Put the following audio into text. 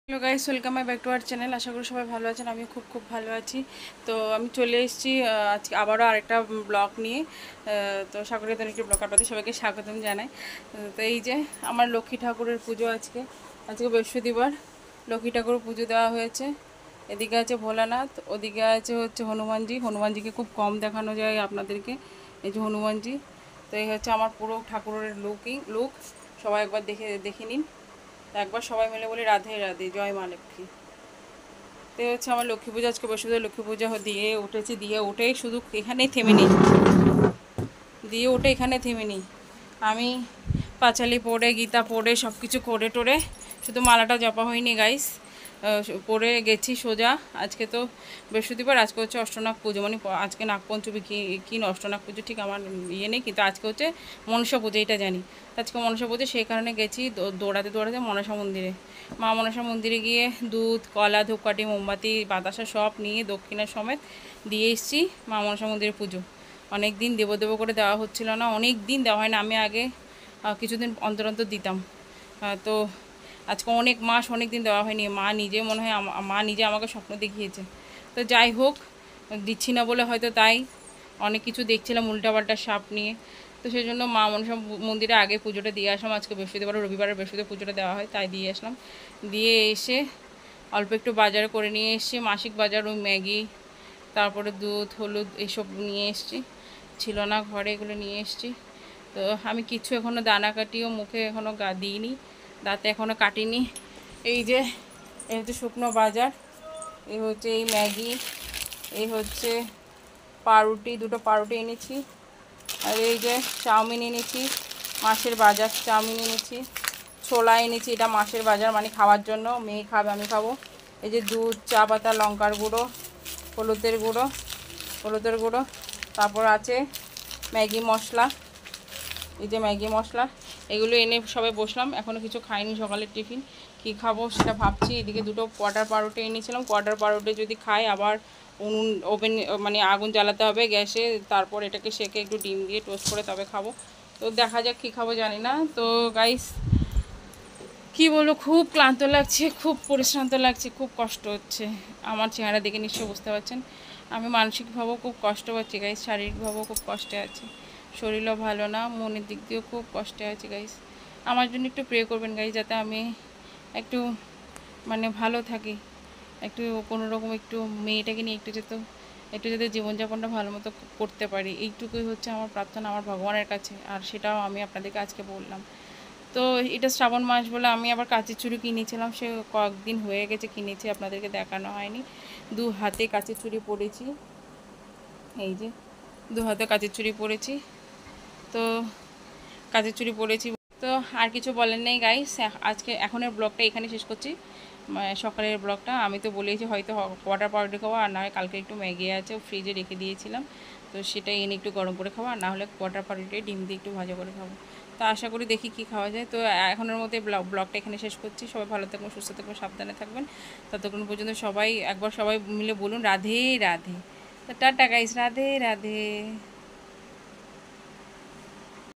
Hello guys, welcome my back to our channel. আশা করি সবাই ভালো আছেন। আমি খুব ভালো আছি। তো আমি চলে এসেছি আজকে আবারও আরেকটা ব্লগ নিয়ে। তো সাগরিকা একটি ব্লগ আপনাদের সবাইকে স্বাগতম জানাই। তো এই যে আমার লক্ষ্মী ঠাকুরের পুজো আজকে বৃহস্পতিবার লক্ষ্মী ঠাকুরের পুজো দেওয়া হয়েছে। এদিকে আছে ভোলানাথ, ওদিকে আছে হচ্ছে হনুমানজিকে খুব কম দেখানো যায় আপনাদেরকে। এই যে হনুমানজি। তো এই হচ্ছে আমার পুরো ঠাকুরের লুক। সবাই একবার দেখে নিন। একবার সবাই মিলে বলি রাধে রাধে, জয় মা লক্ষ্মী। তো হচ্ছে আমার লক্ষ্মী পূজা আজকে বসে লক্ষ্মী পূজা দিয়ে উঠেছি, দিয়ে উঠেই শুধু এখানেই থেমে নিই, এখানে থেমে নিই আমি পাঁচালি পড়ে গীতা পড়ে সব কিছু করে টোরে শুধু মালাটা জপা হয়নি গাইস, পড়ে গেছি সোজা। আজকে তো বৃহস্পতিবার, আজকে হচ্ছে অষ্টনাগ পুজো, মানে আজকে নাগপঞ্চমী কি অষ্টনাগ পুজো ঠিক আমার ইয়ে নেই, কিন্তু আজকে হচ্ছে মনসা পুজো, এটা জানি। আজকে মনসা পুজো, সেই কারণে গেছি দৌড়াতে মনসা মন্দিরে। মা মনসা মন্দিরে গিয়ে দুধ, কলা, ধূপকাঠি, মোমবাতি, বাতাসা সব নিয়ে দক্ষিণা সমেত দিয়ে এসেছি মা মনসা মন্দিরে পুজো। অনেক দিন দেবো করে দেওয়া হচ্ছিল না, অনেক দিন দেওয়া হয় না। আমি আগে কিছুদিন অন্তর দিতাম, তো আজকে অনেক মাস অনেক দিন দেওয়া হয়নি। মা নিজে মনে হয় মা নিজে আমাকে স্বপ্ন দেখিয়েছে। তো যাই হোক, দিচ্ছি না বলে হয়তো তাই অনেক কিছু দেখছিলাম উল্টাপাল্টা সাপ নিয়ে। তো সেই জন্য মা মনসা মন্দিরে আগে পুজোটা দিয়ে আসলাম। আজকে বৃহস্পতিবার, রবিবারের বৃহস্পতিবার পুজোটা দেওয়া হয়, তাই দিয়ে আসলাম। দিয়ে এসে অল্প একটু বাজার করে নিয়ে এসেছি, মাসিক বাজার, ওই ম্যাগি, তারপরে দুধ, হলুদ এসব নিয়ে এসেছি। ছিল না ঘরে, এগুলো নিয়ে এসেছি। তো আমি কিছু এখনও দানা কাটিও মুখে এখনও দিইনি, দাঁতে এখনও কাটিনি। এই যে এই হচ্ছে শুকনো বাজার, এই হচ্ছে এই ম্যাগি, এই হচ্ছে পাউরুটি, দুটো পাউরুটি এনেছি। আর এই যে চাউমিন এনেছি, মাছের বাজার চাউমিন এনেছি। ছোলা এনেছি, এটা মাছের বাজার, মানে খাওয়ার জন্য, মেয়ে খাবে আমি খাবো। এই যে দুধ, চা পাতা, লঙ্কার গুঁড়ো, হলুদের গুঁড়ো, তারপর আছে ম্যাগি মশলা, এই যে ম্যাগি মশলা, এগুলো এনে সবাই বসলাম। এখনও কিছু খাইনি, সকালের টিফিন কি খাবো সেটা ভাবছি। এদিকে দুটো কোয়ার্টার পাউরুটি এনেছিলাম, কোয়ার্টার পাউরুটি যদি খাই আবার ওভেন মানে আগুন জ্বালাতে হবে গ্যাসে, তারপর এটাকে সেকে একটু ডিম দিয়ে টোস্ট করে তবে খাবো। তো দেখা যাক কী খাবো জানি না। তো গাইস কি বলবো, খুব ক্লান্ত লাগছে, খুব পরিশ্রান্ত লাগছে, খুব কষ্ট হচ্ছে। আমার চেহারা দেখে নিশ্চয়ই বুঝতে পারছেন আমি মানসিকভাবেও খুব কষ্ট পাচ্ছি গাইস, শারীরিকভাবেও খুব কষ্টে আছি, শরীরও ভালো না, মনের দিক দিয়েও খুব কষ্টে আছি গাইস। আমার জন্য একটু প্রে করবেন গাইস, যাতে আমি একটু মানে ভালো থাকি, একটু কোনোরকম একটু মেয়েটাকে নিয়ে একটু যাতে জীবনযাপনটা ভালো মতো করতে পারি, এইটুকুই হচ্ছে আমার প্রার্থনা আমার ভগবানের কাছে। আর সেটাও আমি আপনাদেরকে আজকে বললাম। তো এটা শ্রাবণ মাস বলে আমি আবার কাঁচের চুড়ি কিনেছিলাম, সে কয়েকদিন হয়ে গেছে কিনেছি, আপনাদেরকে দেখানো হয়নি। দু হাতে কাঁচের চুড়ি পরেছি, এই যে দু হাতে কাঁচের চুড়ি পরেছি। তো কাঁচের চুড়ি পরেছি। তো আর কিছু বলেন নেই গাইস, আজকে এখনের ব্লগটা এখানে শেষ করছি। সকালের ব্লগটা আমি তো বলেইছি, হয়তো কোয়ার্টার পাউরুটি খাওয়া, আর না হয় কালকে একটু ম্যাগি আছে ফ্রিজে রেখে দিয়েছিলাম, তো সেটাই এনে একটু গরম করে খাওয়া, আর না হলে কোয়ার্টার পাউরুটি ডিম দিয়ে একটু ভাজা করে খাবো। তো আশা করি দেখি কি খাওয়া যায়। তো এখনের মধ্যে ব্লগটা এখানে শেষ করছি। সবাই ভালো থাকবেন, সুস্থ থাকবেন, সাবধানে থাকবেন। ততক্ষণ পর্যন্ত সবাই মিলে বলুন রাধে রাধে। তো টাটা গাইস, রাধে রাধে।